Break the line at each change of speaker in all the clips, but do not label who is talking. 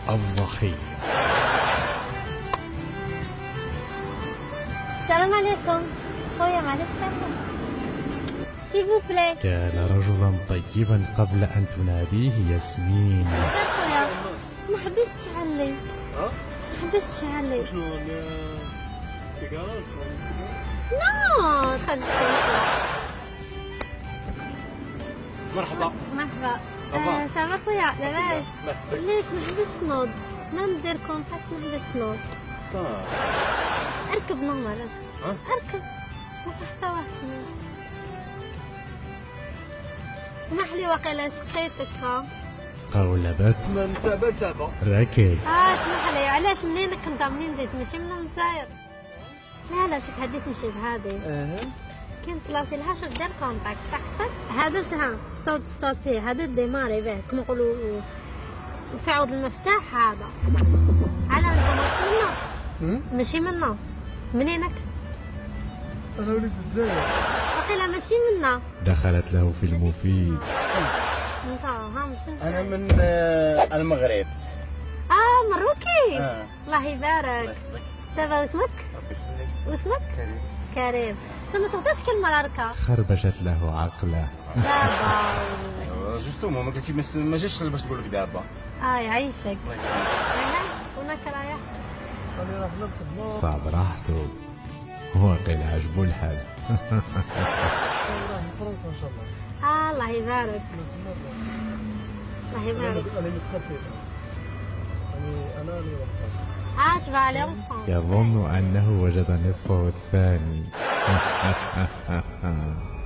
الضحية.
السلام عليكم خويا، معليش تاكل سيفو بلاي.
كان رجلا طيبا قبل أن تناديه ياسمين.
خويا ما حبيتش تشعل لي. ما حبيتش تشعل لي.
شنو سيجارة ولا سيجارة؟
نو خليك.
مرحبا.
مرحبا.
صباح.
سافا خويا لاباس؟ ليك ما حبيتش تنوض، ما ندير كونتاكت، ما حبيتش تنوض.
صح.
اركب نورمال. اركب ما حتى واحد. اسمح لي وقيلا شقيتك.
قولبت
من تابع
ركب.
اسمح لي، علاش منينك انت؟ منين جيت؟ ماشي من الجزائر. لا شوف هدي تمشي بهذه. كاين بلاصي لها، شوف دير كونتاكت تحت هذا سها ستوبي، هذا ديماري به كما نقولوا تعود المفتاح هذا. على انت ماشي منا؟ ماشي منا. منينك؟
انا وليد الجزائر.
وقيلا ماشي منا.
دخلت له في المفيد.
انت ها ماشي
انا من المغرب.
مروكي. الله يبارك. دابا واسمك؟ واسمك؟ كريم. ما تهضرش كلمة لاركا.
خربشت له عقله.
دابا
جوستومون ما قلتي ما جاش باش تقول لك دابا.
يعيشك. هناك رايح.
انا راح نخدم.
صاب راحته وقيل عجبو الحال.
راح فرنسا ان شاء الله.
الله يبارك. الله يبارك.
انا متخفي. انا وقفت.
تبع عليهم.
يظن أنه وجد نصفه الثاني.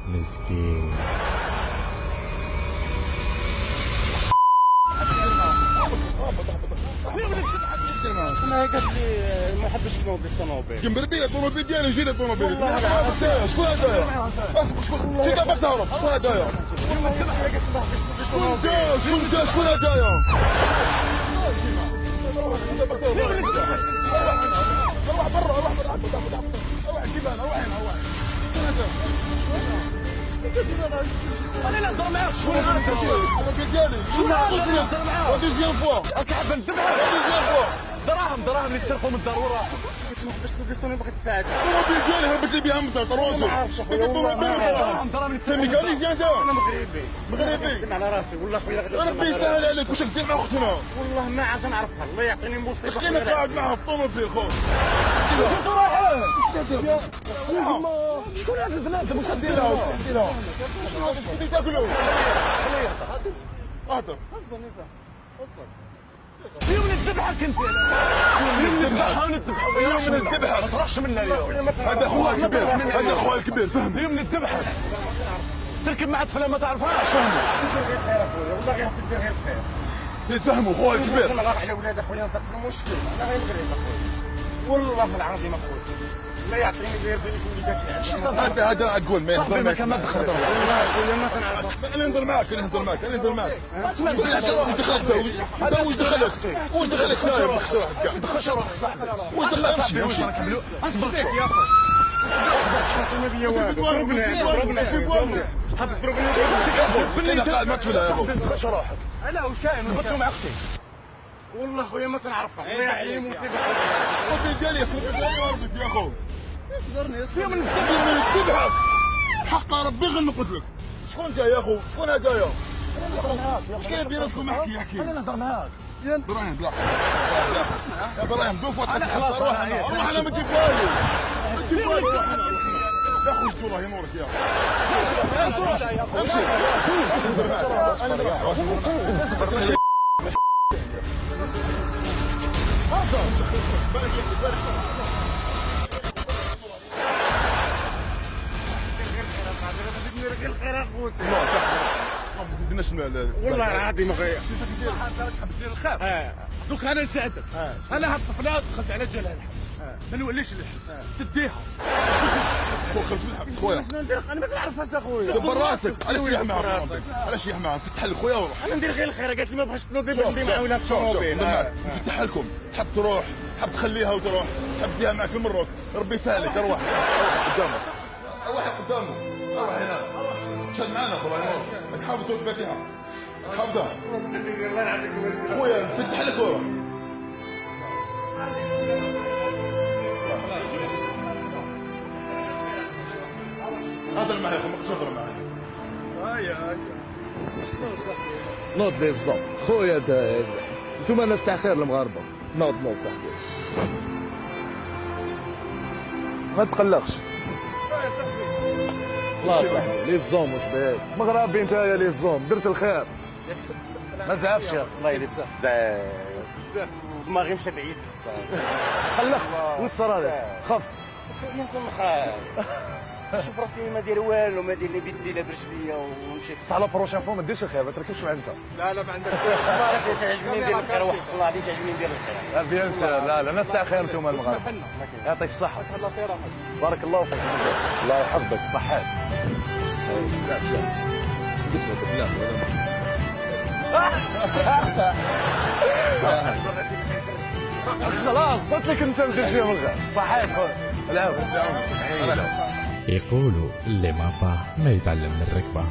مسكين.
ما قالت لي ما حبش الطوموبيل.
جنب بيا الطوموبيل ديالي جيت الطوموبيل. شكون هدايا؟ اصبر شكون؟ جيت باك تهرب. شكون هدايا؟ شكون انت؟ شكون هدايا؟ روح برا روح كيفاش روح هنا روح.
انا لا نهضر معاك. شكون
الطوموبيل ديالي؟ وديزيام فوا.
كعب نذبحك.
وديزيام فوا.
دراهم اللي تسرقوا من الدار وراهم.
باش نقول بغيت تساعد.
الطوموبيل ديالي هربت لي بها من الدار طروسو.
ما عارفش اخويا والله
دراهم اللي
سي
تسرقوا.
ميكانيزيان انت.
انا مغربي.
مغربي.
على راسي والله خويا غدا.
ربي يسهل عليك. واش كدير مع اختنا؟
والله ما عاد نعرفها. الله يعطيني موسطي.
شكينا قاعد معها في الطوموبيل خويا.
شكون هاد البنات واش
دير لها واش دير لها؟ شنو بدي تاكلوا؟ اهدر. اصبر انت اصبر.
اليوم نذبحك انت. اليوم نذبحك.
اليوم نذبحك.
ما تروحش منا اليوم.
هذا خويا الكبير. هذا خويا الكبير فهمني.
اليوم نذبحك. تركب مع طفله ما تعرفهاش. فهمني.
غير خير اخويا والله غير دير غير خير.
تفهموا خويا الكبير.
انا راح على ولاد اخويا نصدق في المشكل. انا غير نقري اخويا. والله العظيم اخويا. الله يعطيني غير اللي هذا اقول ما يهضر معك.
ما دخل.
والله اخويا ما كنعرف.
انا نهضر معك انا نهضر معك انا نهضر معك. شكون اللي دخلك انت؟ واش دخلك؟ واش دخلك انت بخسر واحد كاع؟
دخل واحد صاحبي.
واش دخلك؟ امشي امشي.
اصبر
يا اخو. اصبر ما بيا والو. ضربنا. حاب تضربني.
انا قاعد ما تفلها يا اخو.
دخل روحك. انا واش كاين؟ نبطلوا مع اختي.
والله خويا ما تنعرفها. الله يعطيني موسطي.
الطوموبيل ديالي الطوموبيل ديالي وربي يا اخو.
اليوم
نذبحك. حق ربي غير قلت لك. شكون انت يا اخو؟ شكون هدايا؟ اش كاين بيناتكم؟ احكي
انا نهضر معاك.
ابراهيم بلا يا ابراهيم دوف وطلع روح انا ما تجيب والو ما تجيب والو يا اخو شتو الله ينورك يا امشي انا
غير خير اخوتي.
ما بدناش
والله العظيم اخويا.
حاب دير الخير. دوك انا نساعدك. انا هاد الطفلات دخلت على جالها الحبس. ما نوليش للحبس. تديها.
خويا خرجت من الحبس خويا.
شنو ندير؟ انا ما تعرفهاش اخويا.
دبر راسك علاش يح معاها علاش يح معاها فتح لك خويا وروح.
انا ندير غير الخير. قالت لي ما بغاش تنوضي باش ندير مع ولاد الطوموبيل.
نفتح لكم تحب تروح تحب تخليها وتروح تحب تديها معك المروك ربي يسهلك. اروح قدامك واحد قدامه روح هنا شد معنا الله ينور. حافظ سوره الفاتحه حافظها خويا نفتح لك وروح هضر معايا ما تقدرش تهضر معايا.
هيا نوض لي الزوم خويا انتوما ناس تاع خير المغاربه. نوض صاحبي ما تقلقش. لا صاحبي لي الزوم واش بيك مغربي انت يا لي الزوم درت الخير ما تزعفش يا اخي.
الله يديك بزاف دماغي مشى بعيد بزاف.
قلقت والصرا خفت
لازم نخاف نشوف راسي ما داير والو ما داير لا بيدي لا برجليا ونمشي في
صح لا بروشان فوا ما ديرش الخير ما تركبش مع انت.
لا ما عندك تعجبني ندير الخير وحق الله عليك تعجبني ندير الخير.
بيان سور لا ناس تاع خير انتوما المغاربه. يعطيك الصحه
الله خير
بارك الله فيك الله يحفظك صحات. خلاص قلت لك انت مشي فيهم الغير صحيح خويا العافيه.
يقولوا اللي ما طاح ما يتعلم من الركبة.